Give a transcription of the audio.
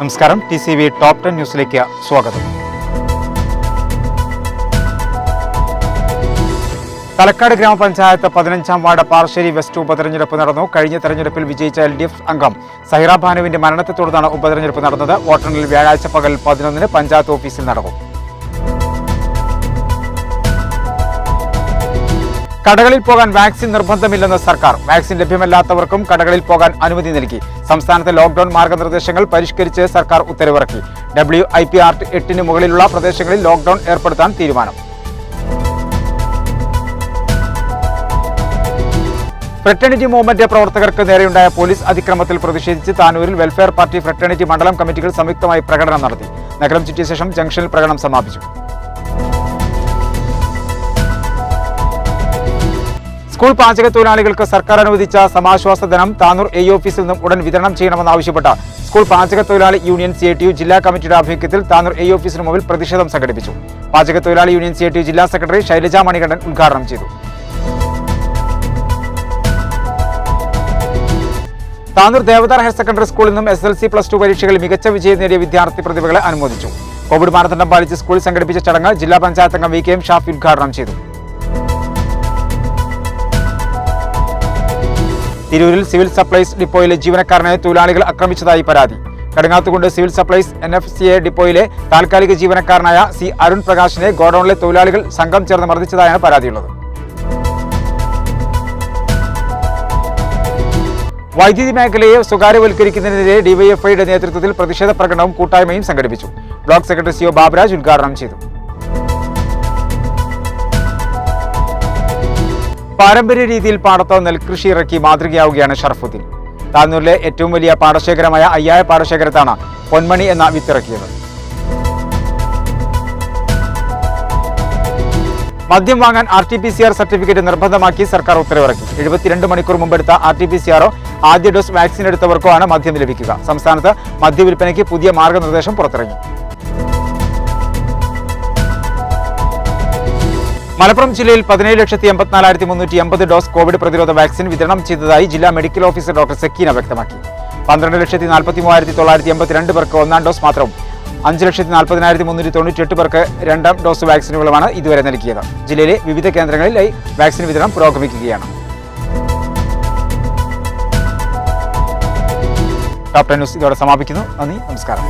നമസ്കാരം. TCV top 10 ന്യൂസിലേക്ക് സ്വാഗതം. തലക്കാട് ഗ്രാമപഞ്ചായത്ത് 15-ാം വാർഡ് പാറശ്ശേരി വെസ്റ്റ് ഉപതെരഞ്ഞെടുപ്പ് നടന്നു. കഴിഞ്ഞ തെരഞ്ഞെടുപ്പിൽ വിജയിച്ച LDF അംഗം സഹിറ ഭാനുവിന്റെ മരണത്തെ തുടർന്നാണ് ഉപതെരഞ്ഞെടുപ്പ് നടന്നത്. വോട്ടെണ്ണൽ വ്യാഴാഴ്ച പകൽ 11-ന് പഞ്ചായത്ത് ഓഫീസിൽ നടക്കും. കടകളിൽ പോകാൻ വാക്സിൻ നിർബന്ധമില്ലെന്ന് സർക്കാർ. വാക്സിൻ ലഭ്യമല്ലാത്തവർക്കും കടകളിൽ പോകാൻ അനുമതി നൽകി. സംസ്ഥാനത്തെ ലോക്ഡൌൺ മാർഗനിർദ്ദേശങ്ങൾ പരിഷ്കരിച്ച് സർക്കാർ ഉത്തരവിറക്കി. WIP Act 8-ന് മുകളിലുള്ള പ്രദേശങ്ങളിൽ ലോക്ഡൌൺ ഏർപ്പെടുത്താൻ തീരുമാനം. ഫ്രറ്റേണിറ്റി മൂവ്മെന്റ് പ്രവർത്തകർക്ക് നേരെയുണ്ടായ പോലീസ് അതിക്രമത്തിൽ പ്രതിഷേധിച്ച് താനൂരിൽ വെൽഫെയർ പാർട്ടി ഫ്രറ്റേണിറ്റി മണ്ഡലം കമ്മിറ്റികൾ സംയുക്തമായി പ്രകടനം നടത്തി. നഗരം ചുറ്റിയ ശേഷം ജംഗ്ഷനിൽ പ്രകടനം സമാപിച്ചു. സ്കൂൾ പാചക തൊഴിലാളികൾക്ക് സർക്കാർ അനുവദിച്ച സമാശ്വാസ ധനം താനൂർ AE ഓഫീസിൽ നിന്നും ഉടൻ വിതരണം ചെയ്യണമെന്നാവശ്യപ്പെട്ട സ്കൂൾ പാചക തൊഴിലാളി യൂണിയൻ CITU ജില്ലാ കമ്മിറ്റിയുടെ ആഭിമുഖ്യത്തിൽ താനൂർ AE ഓഫീസിന് മുമ്പിൽ പ്രതിഷേധം സംഘടിപ്പിച്ചു. പാചക തൊഴിലാളി യൂണിയൻ CITU ജില്ലാ സെക്രട്ടറി ശൈലജ മണികണ്ഠൻ ഉദ്ഘാടനം ചെയ്തു. താനൂർ ദേവദാർ ഹയർ സെക്കൻഡറി സ്കൂളിൽ നിന്നും SSLC+2 പരീക്ഷകളിൽ മികച്ച വിജയം നേടിയ വിദ്യാർത്ഥി പ്രതിഭകളെ അനുമോദിച്ചു. കോവിഡ് മാനദണ്ഡം പാലിച്ച് സ്കൂളിൽ സംഘടിപ്പിച്ച ചടങ്ങ് ജില്ലാ പഞ്ചായത്ത് അംഗം VKM ഷാഫി ഉദ്ഘാടനം ചെയ്തു. തിരൂരിൽ സിവിൽ സപ്ലൈസ് ഡിപ്പോയിലെ ജീവനക്കാരനെ തൊഴിലാളികൾ ആക്രമിച്ചതായി പരാതി. കടങ്ങാത്തുകൊണ്ട് സിവിൽ സപ്ലൈസ് NFCA ഡിപ്പോയിലെ താൽക്കാലിക ജീവനക്കാരനായ C അരുൺ പ്രകാശിനെ ഗോഡൌണിലെ തൊഴിലാളികൾ സംഘം ചേർന്ന് മർദ്ദിച്ചതായാണ് പരാതിയുള്ളത്. വൈദ്യുതി മേഖലയെ സ്വകാര്യവൽക്കരിക്കുന്നതിനെതിരെ DYFIയുടെ നേതൃത്വത്തിൽ പ്രതിഷേധ പ്രകടനവും കൂട്ടായ്മയും സംഘടിപ്പിച്ചു. ബ്ലോക്ക് സെക്രട്ടറി CO ബാബുരാജ് ഉദ്ഘാടനം ചെയ്തു. പാരമ്പര്യ രീതിയിൽ പാടത്ത് നെൽകൃഷി ഇറക്കി മാതൃകയാവുകയാണ് ഷറഫുദ്ദീൻ. താനൂരിലെ ഏറ്റവും വലിയ പാടശേഖരമായ അയ്യായ പാടശേഖരത്താണ് പൊന്മണി എന്ന വിത്തിറക്കിയത്. മദ്യം വാങ്ങാൻ RT-PCR സർട്ടിഫിക്കറ്റ് നിർബന്ധമാക്കി സർക്കാർ ഉത്തരവിറക്കി. 72 മണിക്കൂർ മുമ്പെടുത്ത RT-PCR ആദ്യ ഡോസ് വാക്സിൻ എടുത്തവർക്കോ ആണ് മദ്യം ലഭിക്കുക. സംസ്ഥാനത്ത് മദ്യവിൽപ്പനയ്ക്ക് പുതിയ മാർഗനിർദ്ദേശം പുറത്തിറങ്ങി. മലപ്പുറം ജില്ലയിൽ 17,84,380 ഡോസ് കോവിഡ് പ്രതിരോധ വാക്സിൻ വിതരണം ചെയ്തതായി ജില്ലാ മെഡിക്കൽ ഓഫീസർ ഡോക്ടർ സക്കീന വ്യക്തമാക്കി. 12,43,382 പേർക്ക് ഒന്നാം ഡോസ് മാത്രവും 5,40,398 പേർക്ക് രണ്ടാം ഡോസ് വാക്സിനുകളുമാണ് ഇതുവരെ നൽകിയത്. ജില്ലയിലെ വിവിധ കേന്ദ്രങ്ങളിലായി വാക്സിൻ വിതരണം പുരോഗമിക്കുകയാണ്. ടോപ്പ് 10 ന്യൂസ് ഇതോടെ സമാപിക്കുന്നു. നന്ദി, നമസ്കാരം.